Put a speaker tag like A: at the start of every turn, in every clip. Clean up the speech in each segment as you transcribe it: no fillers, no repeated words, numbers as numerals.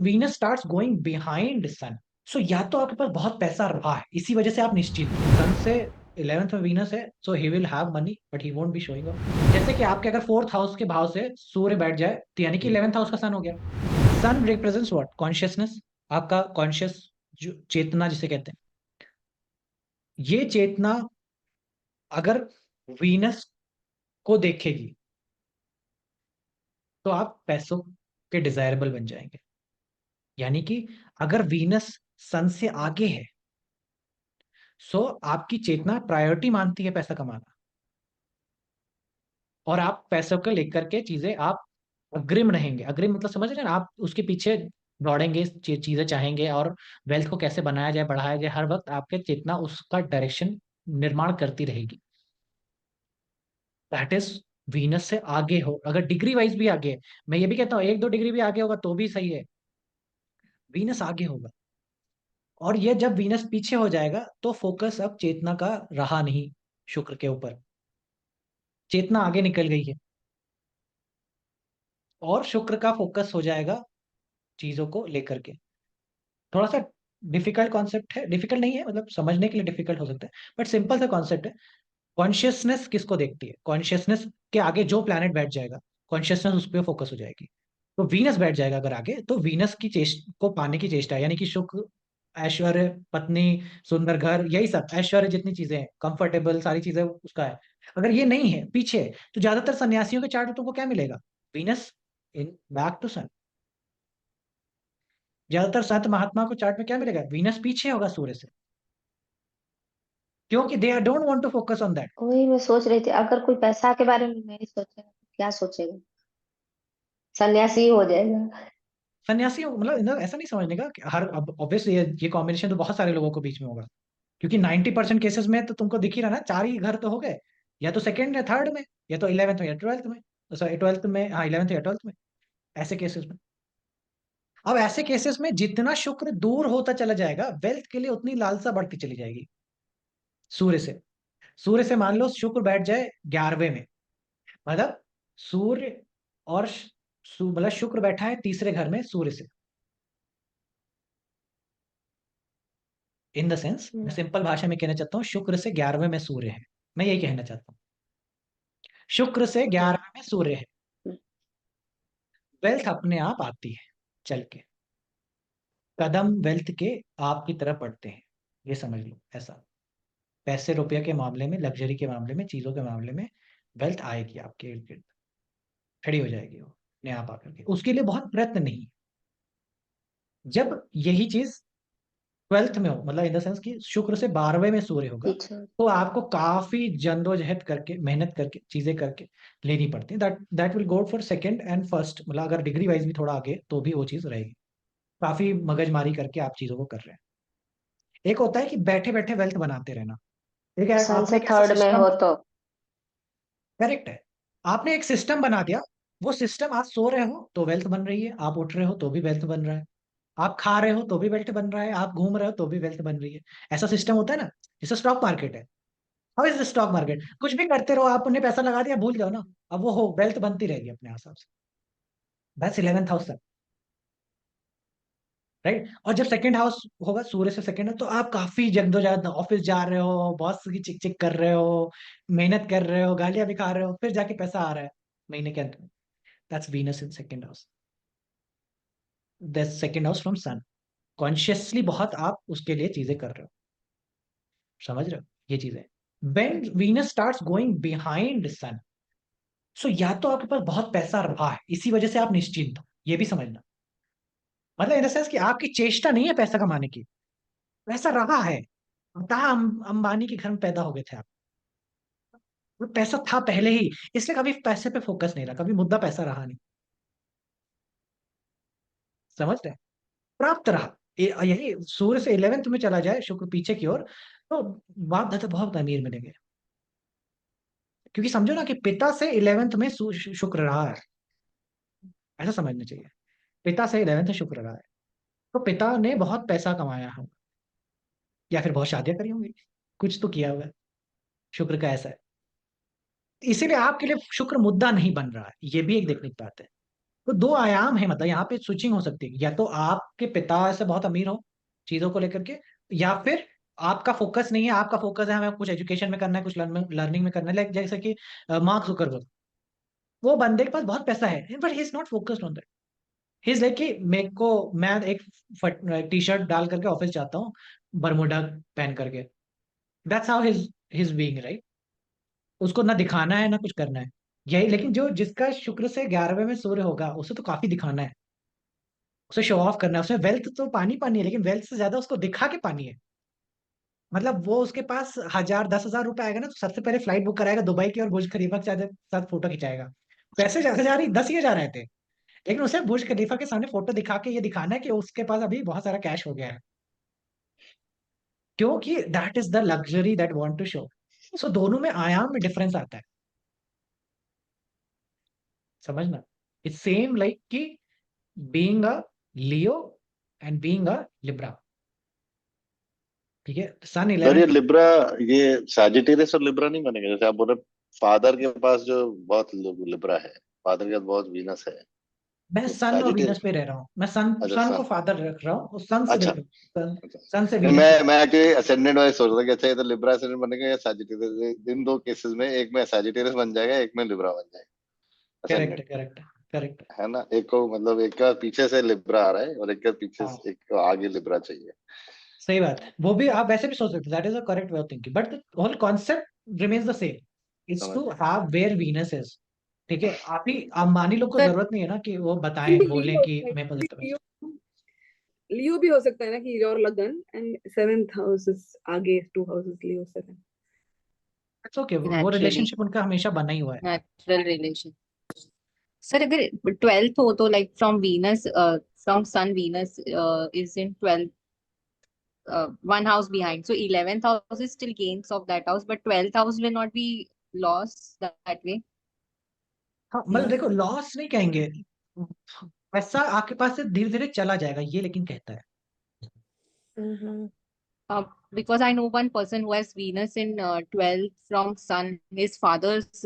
A: Venus starts going behind sun. So या तो आपके पास बहुत पैसा रहा है, इसी वजह से आप निश्चिंत हो। सन से 11th में वीनस है, so he will have money but he won't be showing up. जैसे कि आपके अगर फोर्थ हाउस के भाव से सूर्य बैठ जाए तो यानी कि 11th हाउस का सन हो गया। सन रिप्रेजेंट्स व्हाट? कॉन्शियसनेस। आपका कॉन्शियस, जो चेतना जिसे कहते हैं, ये चेतना अगर वीनस को देखेगी तो आप पैसों के डिजायरेबल बन जाएंगे। यानी कि अगर वीनस सन से आगे है, सो आपकी चेतना प्रायोरिटी मानती है पैसा कमाना, और आप पैसों को लेकर के चीजें आप अग्रिम रहेंगे। अग्रिम मतलब समझ रहे हैं ना, आप उसके पीछे दौड़ेंगे, चीजें चाहेंगे, और वेल्थ को कैसे बनाया जाए, बढ़ाया जाए, हर वक्त आपके चेतना उसका डायरेक्शन निर्माण करती रहेगी। दैट इज वीनस से आगे हो। अगर डिग्री वाइज भी आगे है, मैं ये भी कहता हूँ एक दो डिग्री भी आगे होगा तो भी सही है, वीनस आगे होगा। और ये जब वीनस पीछे हो जाएगा तो फोकस अब चेतना का रहा नहीं शुक्र के ऊपर, चेतना आगे निकल गई है, और शुक्र का फोकस हो जाएगा चीजों को लेकर के। थोड़ा सा डिफिकल्ट कॉन्सेप्ट है, डिफिकल्ट नहीं है, मतलब समझने के लिए डिफिकल्ट हो सकता है, बट सिंपल सा कॉन्सेप्ट है। कॉन्शियसनेस किसको देखती है? कॉन्शियसनेस के आगे जो प्लैनेट बैठ जाएगा, कॉन्शियसनेस उस पर फोकस हो जाएगी। तो वीनस बैठ जाएगा अगर आगे, तो वीनस की चेष्ट को पाने की चेष्टा है, यानी कि सुख, ऐश्वर्य, पत्नी, सुंदर घर, यही सब ऐश्वर्य, जितनी चीजें हैं, कंफर्टेबल, सारी चीजें उसका है। अगर ये नहीं है, पीछे है, तो ज्यादातर सन्यासियों के चार्ट में तुमको क्या मिलेगा? वीनस इन बैक टू सन। ज्यादातर संत महात्मा को चार्ट में क्या मिलेगा? वीनस पीछे होगा सूर्य से, क्योंकि they don't want to focus on that.
B: वही मैं सोच रही थी, अगर कोई पैसा के बारे में नहीं सोचेगा तो क्या सोचेगा? सन्यासी ही हो जाएगा।
A: सन्यासी मतलब ऐसा नहीं समझने का कि हर, अब ऑब्वियसली ये कॉम्बिनेशन तो बहुत सारे लोगों के बीच में होगा, क्योंकि 90% केसेस में तो तुमको दिख ही रहा ना, चार ही घर तो हो गए, या तो सेकंड या थर्ड में, या तो 11th में या 12th में, सॉरी 12th में, हाँ 11th या 12th में, ऐसे केसेस में। अब ऐसे केसेस में जितना शुक्र दूर होता चला जाएगा, वेल्थ के लिए उतनी लालसा बढ़ती चली जाएगी सूर्य से। सूर्य से मान लो शुक्र बैठ जाए 11वें में, मतलब सूर्य और मतलब शुक्र बैठा है तीसरे घर में सूर्य से। इन द सेंस, मैं
B: हम्म।
A: सिंपल भाषा में कहना चाहता हूँ, शुक्र से 11वें में सूर्य है। मैं यही कहना चाहता हूँ, शुक्र से
B: हम्म।
A: 11वें में सूर्य है। वेल्थ अपने आप आती है चल के, कदम वेल्थ के आपकी तरफ बढ़ते हैं, ये समझ लो ऐसा। पैसे रुपये के मामले में, लग्जरी के मामले में, चीजों के मामले में वेल्थ आएगी आपके इर्द गिर्द, खड़ी हो जाएगी वो अपने आप आकर के। उसके लिए बहुत प्रयत्न नहीं है। जब यही चीज 12th में हो, मतलब इन द सेंस कि शुक्र से 12वें में सूर्य होगा,
B: पीछे।
A: तो आपको काफी जद्दोजहद करके, मेहनत करके, चीजें करके लेनी पड़ती है। That that will go for second and first, मतलब अगर डिग्री वाइज भी थोड़ा आगे तो भी वो चीज रहेगी। काफी मगजमारी करके आप चीजों को कर रहे हैं। एक होता है कि बैठे बैठे वेल्थ बनाते रहना, ठीक है,
B: सन
A: आपने
B: से
A: एक ऐसा
B: थर्ड में
A: सिस्टम,
B: हो तो।
A: करेक्ट है, आपने एक सिस्टम बना दिया। वो सिस्टम, आज सो रहे हो तो वेल्थ बन रही है, आप उठ रहे हो तो भी वेल्थ बन रहा है, आप खा रहे हो तो भी वेल्थ बन रहा है, आप घूम रहे हो तो भी वेल्थ बन रही है। ऐसा सिस्टम होता है ना, जैसे स्टॉक मार्केट है। How is the stock market? कुछ भी करते रहो, आपने पैसा लगा दिया, भूल जाओ ना, अब वो हो वेल्थ बनती रहेगी अपने हिसाब से। बस 11th हाउस तक, राइट। और जब सेकंड हाउस होगा सूर्य से सेकंड, तो आप काफी जद्दोजहद, ऑफिस जा रहे हो, बॉस की चिक चिक कर रहे हो, मेहनत कर रहे हो, गालियां भी खा रहे हो, फिर जाके पैसा आ रहा है महीने के अंत में। That's Venus in second house, that's second house from sun. Consciously बहुत आप उसके लिए चीजें कर रहे हो, समझ रहे हो ये चीजें। When Venus starts going behind sun, so या तो आपके पास बहुत पैसा रहा है, इसी वजह से आप निश्चिंत हो, ये भी समझना। मतलब इन द सेंस कि आपकी चेष्टा नहीं है पैसा कमाने की, पैसा रहा है। कहा अंबानी के घर में पैदा हो गए थे आप, वो पैसा था पहले ही, इसलिए कभी पैसे पे फोकस नहीं रहा, कभी मुद्दा पैसा रहा नहीं, समझ रहे हैं? प्राप्त रहा। यही सूर्य से 11th में चला जाए शुक्र पीछे की ओर, तो बाप दादा बहुत अमीर मिलेंगे। क्योंकि समझो ना कि पिता से 11th में शुक्र रहा है, ऐसा समझना चाहिए। पिता से 11th में शुक्र रहा है, तो पिता ने बहुत पैसा कमाया है, या फिर बहुत शादियां करी होंगी, कुछ तो किया हुआ है, शुक्र का ऐसा है। इसीलिए आपके लिए शुक्र मुद्दा नहीं बन रहा है, ये भी एक देखने की बात है। तो दो आयाम है, मतलब यहाँ पे स्विचिंग हो सकती है, या तो आपके पिता ऐसे बहुत अमीर हो चीजों को लेकर के, या फिर आपका फोकस नहीं है, आपका फोकस है हमें कुछ एजुकेशन में करना है, कुछ लर्निंग में करना है, लाइक जैसे कि मार्क जुकरबर्ग, वो बंदे के पास बहुत पैसा है but he is not focused on that. He is like कि मेरे को, मैं एक टी शर्ट डाल करके ऑफिस जाता हूँ, बरमूडा पहन करके, that's how his his being, right. उसको ना दिखाना है ना कुछ करना है, यही। लेकिन जो जिसका शुक्र से 11वें में सूर्य होगा, उसे तो काफी दिखाना है, उसे शो ऑफ करना है, उसमें वेल्थ तो पानी पानी है, लेकिन वेल्थ से ज्यादा उसको दिखा के पानी है। मतलब वो उसके पास 1000 10,000 रुपए आएगा ना, तो सबसे पहले फ्लाइट बुक कराएगा दुबई की, और बुर्ज खलीफा के साथ साथ फोटो खिंचाएगा। पैसे ज्यादा जा रही 10 ही जा रहे थे, लेकिन उसे बुर्ज खलीफा के सामने फोटो दिखा के ये दिखाना है कि उसके पास अभी बहुत सारा कैश हो गया है, क्योंकि that is the luxury that want to show. So दोनों में आयाम में डिफरेंस आता है, समझना। इट्स सेम लाइक कि being a Leo and being a Libra, ठीक है। Sun
C: sir
A: 11।
C: ये लिब्रा, ये सैजिटेरियस और लिब्रा नहीं बनेगा? जैसे आप बोल रहे फादर के पास जो बहुत लिब्रा है, फादर के पास बहुत वीनस है,
A: मैं
C: तो
A: सन और वीनस
C: सैजिटेरियस।
A: पे रह रहा हूँ, मैं सन
C: अच्छा
A: सन को
C: सन।
A: फादर रख रहा हूँ, और सन से
C: अच्छा
A: देखो, सन,
C: अच्छा।
A: सन से
C: नहीं,
A: वीनस को।
C: मैं एक्चुअली असेंडेंट वाइज सोच रहा था कि अच्छा ये तो लिब्रा असेंडेंट बनेगा या सैजिटेरियस, इन दो केसेस में एक में सैजिटेरियस बन जाएगा, एक में लिब्रा बन जाएगा
A: करेक्ट
C: असेंडेंट।
A: Correct correct.
C: है ना, एक को मतलब एक का पीछे से लिब्रा आ रहा है और एक का पीछे
A: हाँ,
C: से, एक को आगे लिब्रा चाहिए।
A: सही बात है, वो भी आप वैसे भी सोच सकते हो, that is a correct way of thinking, but the whole concept remains the same, it's
C: समझ
A: टू
C: गए।
A: Have where Venus is. ठीक है, आप ही अंबानी लोग को
D: सर
A: जरूरत नहीं है ना कि वो बताएं,
D: भी
A: बोलें
D: लियो
A: कि
D: होता है,
A: हमें पॉजिटिव है।
D: लियो लियो भी हो सकता है ना, कि योर लगन एंड सेवेंथ हाउसेस आगे, to houses Leo seven.
A: It's okay, वो
E: naturally
A: रिलेशनशिप उनका हमेशा बना ही हुआ है।
E: natural relation. सर अगर 12th हो तो like from Venus, from Sun, Venus is in 12th, one house behind, so 11th house is still gains of that house, but 12th house will not be lost that way.
A: हाँ, मतलब देखो, loss नहीं कहेंगे, पैसा आपके पास से धीरे धीरे चला जाएगा, ये लेकिन कहता है।
E: Because I know one person who has Venus in 12th from Sun. His father's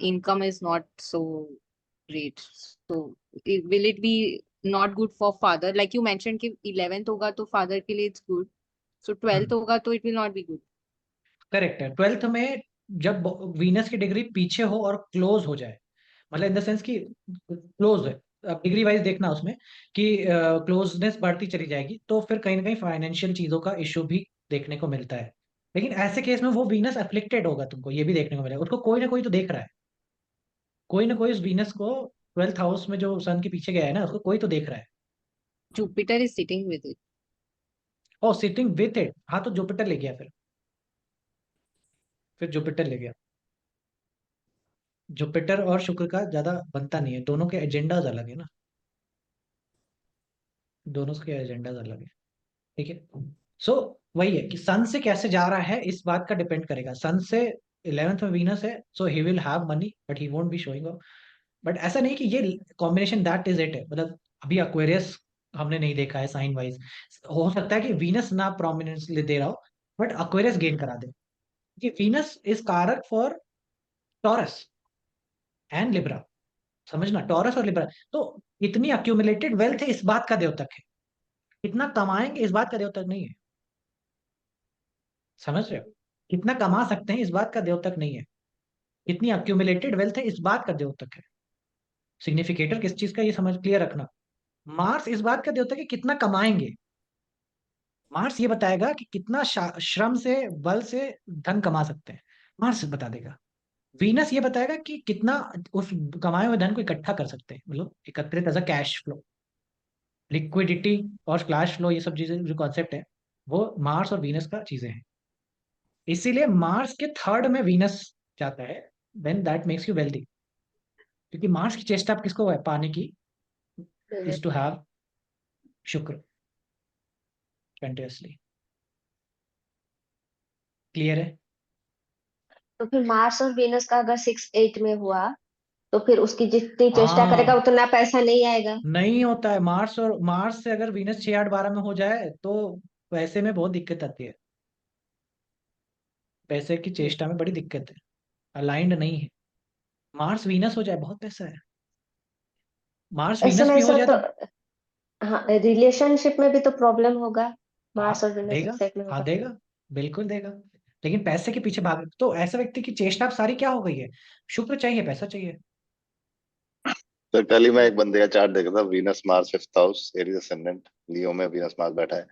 E: income is not so great. So will it be not good for father? Like you mentioned कि 11th होगा तो father के लिए it's good. So 12th होगा तो it will not be good.
A: Correct है, 12th में जब वीनस की डिग्री पीछे हो और क्लोज हो जाए, मतलब इन द सेंस कि क्लोज है, अब डिग्री वाइज देखना उसमें कि क्लोजनेस बढ़ती चली जाएगी, तो फिर कहीं ना कहीं फाइनेंशियल चीजों का इश्यू भी देखने को मिलता है। लेकिन ऐसे केस में वो वीनस अफ्लिक्टेड होगा, तुमको ये भी देखने को मिलेगा, उसको कोई ना कोई तो देख रहा है, कोई ना कोई उस वीनस को 12th हाउस में जो सन के पीछे गया है ना, उसको कोई तो देख रहा है।
E: Jupiter is sitting with it.
A: और सिटिंग विथ इट, हाँ तो जुपिटर ले गया, फिर जुपिटर ले गया। जुपिटर और शुक्र का ज्यादा बनता नहीं है, दोनों के एजेंडाज अलग है ना, दोनों के एजेंडाज अलग है। ठीक है। सो वही है कि सन से कैसे जा रहा है, इस बात का डिपेंड करेगा। सन से 11th में वीनस है, so he will have money but he won't be showing off. But ऐसा नहीं कि ये कॉम्बिनेशन दैट इज इट है, मतलब अभी अक्वेरियस हमने नहीं देखा है साइन वाइज, हो सकता है कि वीनस ना प्रोमिनेंस दे रहा हो, बट अक्वेरियस गेन करा दे, कि वीनस इज कारक फॉर टॉरस एंड लिब्रा। समझना, टॉरस और लिब्रा, तो इतनी अक्यूमुलेटेड वेल्थ है, इस बात का द्योतक है, कितना कमाएंगे इस बात का द्योतक नहीं है। समझ रहे हो, कितना कमा सकते हैं इस बात का द्योतक नहीं है, कितनी अक्यूमुलेटेड वेल्थ है इस बात का द्योतक है। सिग्निफिकेटर किस चीज का, ये समझ क्लियर रखना। मार्स इस बात का द्योतक है कितना कमाएंगे, मार्स ये बताएगा कि कितना श्रम से, बल से धन कमा सकते हैं, मार्स बता देगा। वीनस ये बताएगा कि कितना उस कमाए हुए धन को इकट्ठा कर सकते हैं, मतलब एकत्रित as a cash flow, liquidity और कैश फ्लो, ये सब चीजें जो कॉन्सेप्ट है, वो मार्स और वीनस का चीजें हैं। इसीलिए मार्स के थर्ड में वीनस जाता है, when that makes you wealthy, क्योंकि मार्स की चेष्टा किसको है पाने की, इज टू हैव शुक्र कंटिन्यूअसली। क्लियर है।
B: तो फिर मार्स और वेनस का अगर 6 8 में हुआ, तो फिर उसकी जितनी चेष्टा करेगा
A: हाँ,
B: उतना पैसा नहीं आएगा।
A: नहीं होता है, मार्स से अगर वीनस 6 8 12 में हो जाए तो पैसे में बहुत दिक्कत आती है, पैसे की चेष्टा में बड़ी दिक्कत है, अलाइंड नहीं है। मार्स वीनस हो जाए बहुत पैसा है, मार्स
B: ऐसे
A: वीनस
B: में
A: भी हो जाए
B: सब
A: तो
B: तो हाँ, रिलेशनशिप में भी तो प्रॉब्लम होगा, मार्स
A: हाँ
B: और वीनस एक
A: देगा,
B: साइड में
A: हाँ
B: होगा।
A: देगा, बिल्कुल देगा। लेकिन पैसे के पीछे भाग तो ऐसे व्यक्ति की चेष्टा अब सारी क्या हो गई है, शुक्र चाहिए, पैसा चाहिए।
C: तो कल ही मैं एक बंदे का चार्ट देखा था, Venus Mars 5th house, Aries ascendant, Leo में वीनस मार्स बैठा है।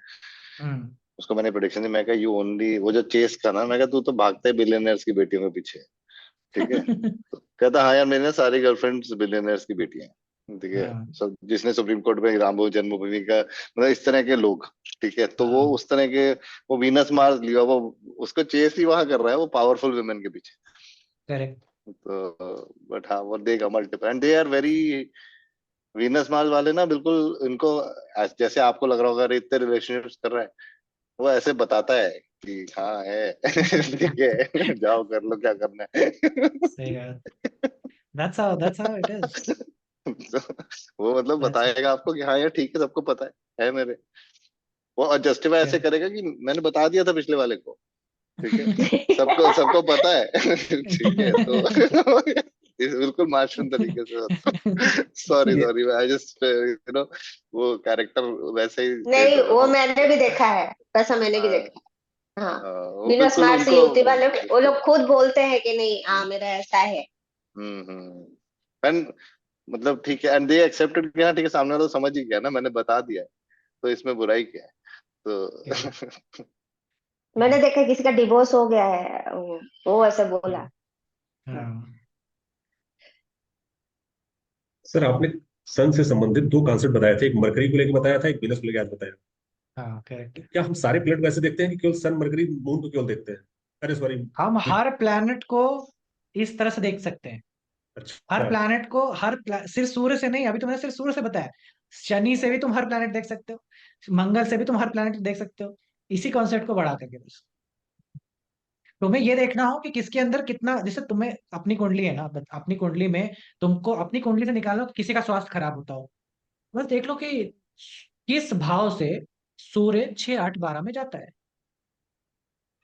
A: हम्म।
C: उसको मैंने प्रोडिक्शन दी, मैं कहा यू ओनली, वो जो चेस का ना, मैं कहा तू तो भागता है बिलियनर्स की बेटियों के पीछे, ठीक है। तो कहता हाँ यार, मेरे ना सारी गर्लफ्रेंड्स बिलियनर्स की बेटियां हैं, ठीक है।
A: हाँ
C: सब जिसने सुप्रीम कोर्ट में राम जन्मभूमि का, मतलब इस तरह के लोग, ठीक है, तो वो
A: हाँ
C: उस तरह के, वो वीनस मार्स लियो, वो उसको चेस ही वहां कर रहा है, वो पावरफुल वुमेन के पीछे।
A: करेक्ट।
C: तो बट हाँ, वो देगा multiple, and they are very, Venus Mars वाले ना बिल्कुल इनको, जैसे आपको लग रहा होगा अरे इतने रिलेशनशिप्स कर रहा है, वो ऐसे बताता है कि हाँ है ठीक है, जाओ कर लो क्या करना है।
A: सही बात। That's how it is.
C: तो वो मतलब
A: That's
C: बताएगा आपको कि हाँ यार ठीक है, सबको पता है मेरे, वो जस्टिफाई ऐसे
A: correct.
C: करेगा कि मैंने बता दिया था पिछले वाले को, ठीक है, सबको सबको पता है ठीक है, तो इस बिल्कुल मार्शन तरीके से होता। सॉरी
A: ये
C: सॉरी, आई जस्ट वो कैरेक्टर वैसे ही
B: नहीं,
C: पेंट हो रहा
B: वो
C: था।
B: मैंने भी देखा है, वैसा मैंने भी
C: हाँ,
B: देखा है। हाँ,
C: वो
B: वीनस
C: बिल्कुल
B: मार्स
C: उनको,
B: युवती वाले वो
C: बिल्कुल।
B: लोग खुद बोलते हैं कि नहीं, हाँ मेरा ऐसा है।
C: एंड मतलब ठीक है, एंड दे एक्सेप्टेड कि हाँ ठीक है, सामने वाला तो समझ ही गया ना, मैंने बता दिया है, तो इसमें बुराई क्या है,
A: correct.
C: तो
B: मैंने देखा किसी का डिवोर्स हो गया है, वो ऐसे बोला।
A: हाँ
F: सर आपने सन से संबंधित दो कॉन्सेप्ट बताए थे, एक मरकरी को लेकर बताया था, एक वीनस को लेकर आज बताया।
A: हाँ करेक्ट।
F: क्या हम सारे प्लेनेट वैसे देखते हैं कि केवल सन मरकरी मून को केवल देखते हैं? अरे सॉरी।
A: हम हर प्लैनेट को इस तरह से देख सकते हैं। हर
F: अच्छा।
A: प्लैनेट को सिर्फ सूर्य से नहीं, अभी तुमने सिर्फ सूर्य से बताया, शनि से भी तुम हर प्लैनेट देख सकते हो, मंगल से भी तुम हर प्लैनेट देख सकते हो। इसी कॉन्सेप्ट को बढ़ा करके बस तुम्हें ये देखना हो कि किसके अंदर कितना, जैसे तुम्हें अपनी कुंडली है ना, अपनी कुंडली में तुमको अपनी कुंडली से निकालो कि किसी का स्वास्थ्य खराब होता हो, बस देख लो कि किस भाव से सूर्य 6 8 12 में जाता है।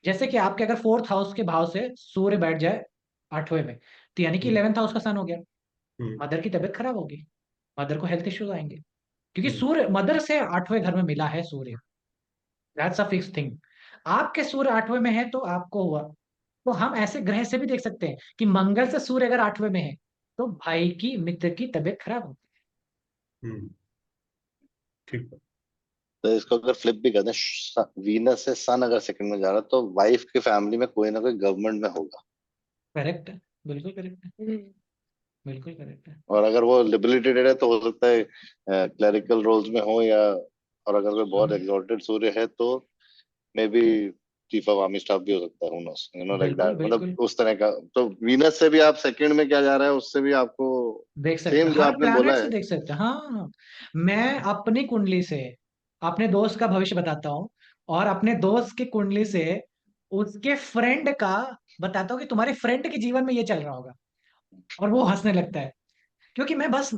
A: जैसे कि आपके अगर 4th हाउस के भाव से सूर्य बैठ जाए 8वें में, तो यानी कि
F: हम्म
A: 11th हाउस का सन हो गया।
F: हम्म
A: मदर की तबीयत खराब होगी, मदर को हेल्थ इश्यूज आएंगे, क्योंकि
F: हम्म
A: सूर्य मदर से 8वें घर में मिला है सूर्य। That's a fix thing. आपके सूर्य 8वें में है तो आपको हुआ। तो हम ऐसे ग्रह से भी देख सकते हैं कि मंगल से सूर्य अगर 8वें में है तो भाई की मित्र की तबीयत खराब होगी।
F: हम्म, ठीक है।
C: तो इसको अगर फ्लिप भी कर दें, वीनस से सन अगर सेकंड में जा रहा है, तो वाइफ की फैमिली में कोई ना कोई गवर्नमेंट में होगा।
A: करेक्ट है, बिल्कुल करेक्ट है,
B: हम्म।
A: बिल्कुल करेक्ट है।
C: और अगर वो लिबिलिटेड है तो हो सकता है क्लरिकल रोल्स में हो, या और अगर कोई बहुत
A: हम्म,
C: एग्जॉल्टेड सूर्य है तो may be chief of army staff भी हो सकता है, who knows, you know like
A: बिल्कुल
C: दैट, मतलब
A: बिल्कुल
C: उस तरह का। तो वीनस से भी आप सेकंड में क्या जा रहा है, उससे भी आपको
A: देख सकते
C: सेम
A: हैं,
C: जो
A: हर
C: आपने
A: प्लैनेट
C: बोला
A: से
C: है।
A: देख सकते हैं। हाँ हाँ। मैं अपनी कुंडली से अपने दोस्त का भविष्य बताता हूँ, और अपने दोस्त की कुंडली से उसके फ्रेंड का बताता हूँ कि तुम्हारे फ्रेंड के जीवन में ये चल रहा होगा, और वो हंसने लगता है। क्योंकि मैं बस,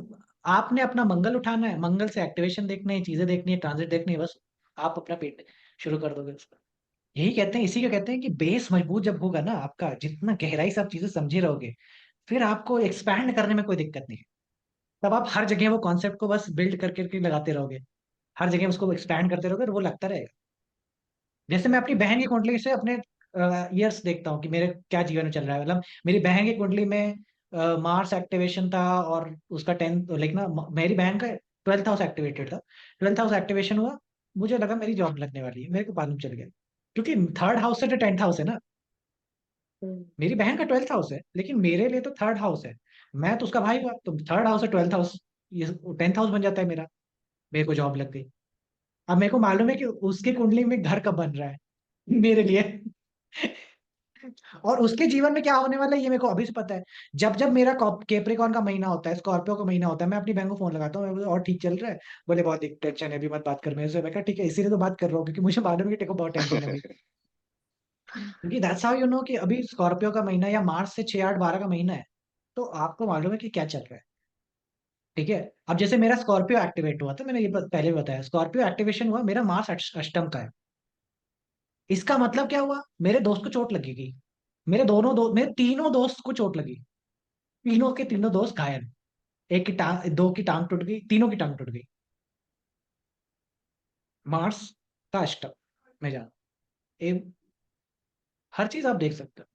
A: आपने अपना मंगल उठाना है, मंगल से एक्टिवेशन देखनी है, चीजें देखनी है, ट्रांजिट देखनी है, बस आप अपना पेट शुरू कर दोगे उसका। यही कहते हैं, इसी को कहते हैं कि बेस मजबूत जब होगा ना आपका, जितना गहराई से आप चीजें समझे रहोगे, फिर आपको एक्सपैंड करने में कोई दिक्कत नहीं है। तब आप हर जगह वो कॉन्सेप्ट को बस बिल्ड करके करके लगाते रहोगे, हर जगह उसको एक्सपैंड करते रहोगे, और वो लगता रहेगा। जैसे मैं अपनी बहन की कुंडली से अपने ईयर्स देखता हूँ कि मेरे क्या जीवन में चल रहा है। मतलब मेरी बहन की कुंडली में मार्स एक्टिवेशन था, और उसका 10th, लाइक ना, मेरी बहन का 12th हाउस एक्टिवेटेड था। 12th हाउस एक्टिवेशन हुआ, मुझे लगा मेरी जॉब लगने वाली है, मेरे को मालूम चल गया, क्योंकि 3rd हाउस से तो 10th हाउस है ना।
B: हम्म।
A: मेरी बहन का 12th हाउस है, लेकिन मेरे लिए तो 3rd हाउस है। मैं तो उसका भाई हुआ, तो 3rd हाउस से 12th हाउस, ये 10th हाउस बन जाता है मेरा। मेरे को जॉब लग गई। अब मेरे को मालूम है कि उसकी कुंडली में घर कब बन रहा है मेरे लिए। और उसके जीवन में क्या होने वाला है ये मेरे को अभी से पता है। जब जब मेरा कैप्रिकॉन का महीना होता है, स्कॉर्पियो का महीना होता है, मैं अपनी बहन को फोन लगाता हूँ, मैं बोलता हूँ, और ठीक चल रहा है? बोले बहुत टेंशन है, अभी मत बात कर मेरे से। मैं कहा ठीक है, इसीलिए तो बात कर रहा हूँ, क्योंकि मुझे मालूम है कि तेरे को बहुत टेंशन है अभी। क्योंकि दैट्स हाउ यू नो कि अभी स्कॉर्पियो का महीना या मार्च से 6 8 12 का महीना है, तो आपको मालूम है कि क्या चल रहा है। ठीक है। अब जैसे मेरा स्कॉर्पियो एक्टिवेट हुआ था, मैंने ये पहले भी बताया, स्कॉर्पियो एक्टिवेशन हुआ, मेरा मार्स अष्टम का है। इसका मतलब क्या हुआ, मेरे दोस्त को चोट लगेगी। मेरे तीनों दोस्त को चोट लगी, तीनों के तीनों दोस्त घायल। एक की टांग, दो की टांग टूट गई, तीनों की टांग टूट गई। मार्स का अष्टक में जाना, हर चीज आप देख सकते हो।